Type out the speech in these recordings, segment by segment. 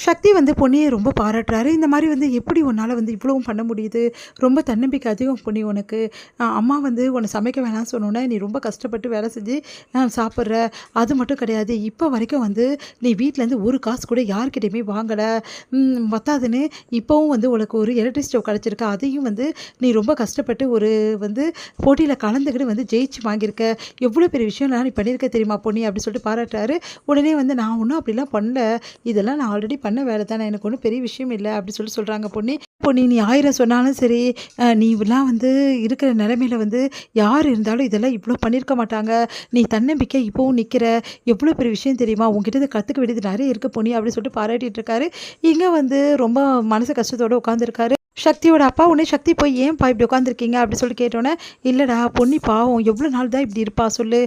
சக்தி வந்து பொன்னியை ரொம்ப பாராட்டுறாரு. இந்த மாரி வந்து எப்படி உன்னால வந்து இவ்வளவும் பண்ண முடியுது? ரொம்ப தன்னம்பிக்கை அதிகம் பொன்னி உனக்கு. அம்மா வந்து உன்ன சமைக்க வேணாம்னு சொன்னோனே, நீ ரொம்ப கஷ்டப்பட்டு வேலை செஞ்சு சாப்பிட்ற. அது மட்டும் கிடையாது. இப்போ வரைக்கும் வந்து நீ வீட்லேருந்து ஒரு காசு கூட யார்கிட்டயுமே வாங்கல. பத்தாதுன்னு இப்பவும் வந்து உனக்கு ஒரு எலக்ட்ரிக் ஸ்டவ் கிடைச்சிருக்கு. அதையும் வந்து நீ ரொம்ப கஷ்டப்பட்டு ஒரு வந்து போட்டியில கலந்துக்கிட்டு வந்து ஜெயிச்சு வாங்கியிருக்க. எவ்வளோ பெரிய விஷயம்லாம் நீ பண்ணியிருக்க தெரியுமா பொன்னி? அப்படி சொல்லிட்டு பாராட்டுறாரு. உடனே வந்து நான் ஒண்ணும் அப்படிலாம் பண்ணல. இதெல்லாம் நான் ஆல்ரெடி பண்ண வேலை தானே. எனக்கு ஒண்ணும் பெரிய விஷயம் இல்ல அப்படி சொல்றாங்க பொன்னி. பொன்னி நீ 1000 சொன்னாலும் சரி, நீலாம் வந்து இருக்கிற நிலைமையில வந்து யார் இருந்தாலும் இதெல்லாம் இவ்ளோ பண்ணியிருக்க மாட்டாங்க. நீ தன்னம்பிக்கை இப்பவும் நிக்கிற. எவ்ளோ பெரிய விஷயம் தெரியுமா? உன்கிட்ட இருந்து கத்துக்க வேண்டியது நெறைய இருக்கு பொன்னி அப்படின்னு சொல்லிட்டு பாராட்டிட்டு இருக்காரு. இங்க வந்து ரொம்ப மனசு கஷ்டத்தோட உட்கார்ந்துருக்காரு. சக்தியோட அப்பா உடனே சக்தி போய் ஏன்பா இப்படி உட்காந்துருக்கீங்க அப்படி சொல்லி கேட்டோன்னே, இல்லைடா பொன்னி பாவம் எவ்வளோ நாள் தான் இப்படி இருப்பா சொல்லு.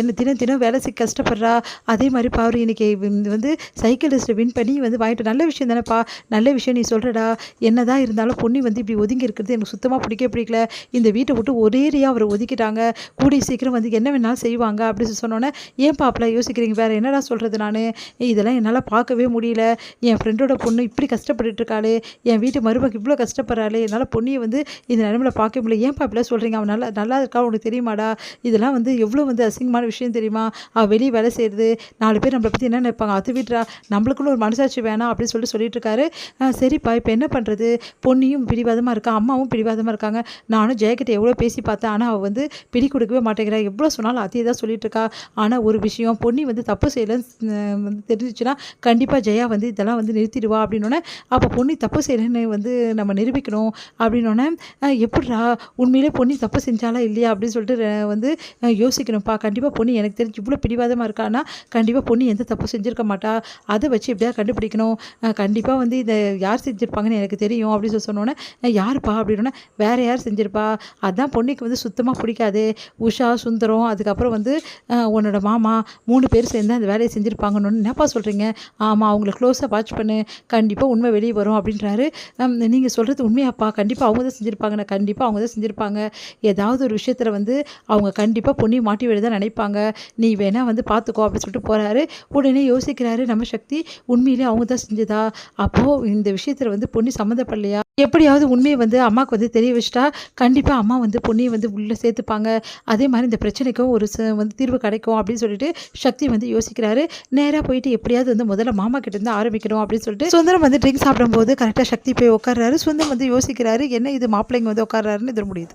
என்ன தினம் தினம் வேலை செய்ய கஷ்டப்படுறா. அதே மாதிரி பாரு இன்னைக்கு வந்து சைக்கிள் ரேஸில் வின் பண்ணி வந்து வாங்கிட்டு நல்ல விஷயம் தானேப்பா. நல்ல விஷயம் நீ சொல்கிறடா. என்னதான் இருந்தாலும் பொன்னி வந்து இப்படி ஒதுங்கி இருக்கிறது எனக்கு சுத்தமாக பிடிக்கல. இந்த வீட்டை விட்டு ஒரேடியாக அவரை ஒதுக்கிட்டாங்க. கூடிய சீக்கிரம் வந்து என்ன வேணாலும் செய்வாங்க அப்படின்னு சொன்னோன்னே, ஏன்பா அப்பலாம் யோசிக்கிறீங்க? வேறு என்னடா சொல்கிறது நான்? இதெல்லாம் என்னால் பார்க்கவே முடியல. என் ஃப்ரெண்டோட பொண்ணு இப்படி கஷ்டப்பட்டுட்டு இருக்காளே. என் வீட்டு மருமக இவ்வளோ கஷ்டப்படுறாளே. என்னால் பொன்னியை வந்து இந்த நிலமையில பார்க்க முடியல. ஏன்பா இப்படிலாம் சொல்கிறீங்க? அவன் நல்லா நல்லா இருக்கா உனக்கு தெரியுமாடா? இதெல்லாம் வந்து எவ்வளோ வந்து அசிங்கமான விஷயம் தெரியுமா? அவள் வெளியே வேலை செய்கிறது 4 பேர் நம்மளை பற்றி என்ன நினைப்பாங்க? அது விட்றா, நம்மளுக்குன்னு ஒரு மனசாட்சி வேணாம் அப்படின்னு சொல்லிட்டு இருக்காரு. சரிப்பா இப்போ என்ன பண்ணுறது? பொன்னியும் பிடிவாதமாக இருக்கா, அம்மாவும் பிடிவாதமாக இருக்காங்க. நானும் ஜெயக்கிட்ட எவ்வளோ பேசி பார்த்தேன். ஆனால் அவள் வந்து பிடி கொடுக்கவே மாட்டேங்கிறா. எவ்வளோ சொன்னாலும் அதே தான் சொல்லிட்டு இருக்கா. ஆனால் ஒரு விஷயம், பொன்னி வந்து தப்பு செய்யலைன்னு வந்து தெரிஞ்சிச்சுன்னா கண்டிப்பாக ஜெயா வந்து இதெல்லாம் வந்து நிறுத்திடுவா அப்படின்னோடனே, அப்போ பொன்னி தப்பு செய்யலைன்னு வந்து நம்ம நிரூபிக்கணும் அப்படின்னோடனே, எப்புட்றா உண்மையிலே பொன்னி தப்பு செஞ்சாலா இல்லையா அப்படின்னு சொல்லிட்டு வந்து யோசிக்கணும்ப்பா. கண்டிப்பாக பொன்னி எனக்கு தெரிஞ்சு இவ்வளோ பிடிவாதமாக இருக்கான்னா கண்டிப்பாக பொன்னி எந்த தப்பு செஞ்சுருக்க மாட்டா. அதை வச்சு எப்படியா கண்டுபிடிக்கணும். கண்டிப்பாக வந்து இதை யார் செஞ்சுருப்பாங்கன்னு எனக்கு தெரியும் அப்படின்னு சொன்னோன்னே, யாருப்பா அப்படின்னோடனே, வேற யார் செஞ்சுருப்பா? அதான் பொன்னிக்கு வந்து சுத்தமாக பிடிக்காது. உஷா, சுந்தரம், அதுக்கப்புறம் வந்து உன்னோட மாமா 3 பேர் சேர்ந்து அந்த வேலையை செஞ்சுருப்பாங்கன்னு. என்னப்பா சொல்கிறீங்க? ஆமாம், அவங்கள க்ளோஸாக வாட்ச் பண்ணு. கண்டிப்பாக உண்மை வெளியே வரும் அப்படின்றாரு. நீங்கள் சொல்கிறது உண்மையாப்பா? கண்டிப்பாக அவங்க தான் செஞ்சுருப்பாங்க. கண்டிப்பாக அவங்க தான் செஞ்சுருப்பாங்க. ஏதாவது ஒரு விஷயத்தில் வந்து அவங்க கண்டிப்பாக பொன்னியை மாட்டி விட தான் நினைப்பாங்க. நீ வேணா வந்து பார்த்துக்கோ அப்படின்னு சொல்லிட்டு போகிறாரு. உடனே யோசிக்கிறாரு நம்ம சக்தி, உண்மையிலே அவங்க தான் செஞ்சதா? அப்போது இந்த விஷயத்தில் வந்து பொன்னி சம்மந்தப்படலையா? எப்படியாவது உண்மையை வந்து அம்மாவுக்கு வந்து தெரிய வச்சுட்டா கண்டிப்பாக அம்மா வந்து பொன்னியை வந்து உள்ளே சேர்த்துப்பாங்க. அதே மாதிரி இந்த பிரச்சனைக்கும் ஒரு வந்து தீர்வு கிடைக்கும் அப்படின்னு சொல்லிட்டு சக்தி வந்து யோசிக்கிறாரு. நேராக போயிட்டு எப்படியாவது வந்து முதல்ல மாமா கிட்ட இருந்து ஆரம்பிக்கணும் அப்படின்னு சொல்லிட்டு சுந்தரம் வந்து ட்ரிங்க் சாப்பிடும்போது கரெக்டாக சக்தி போய் உட்கார்றாரு. சுந்தரம் வந்து யோசிக்கிறாரு, என்ன இது மாப்பிள்ளைங்க வந்து உட்கார்றாருன்னு இது முடியுது.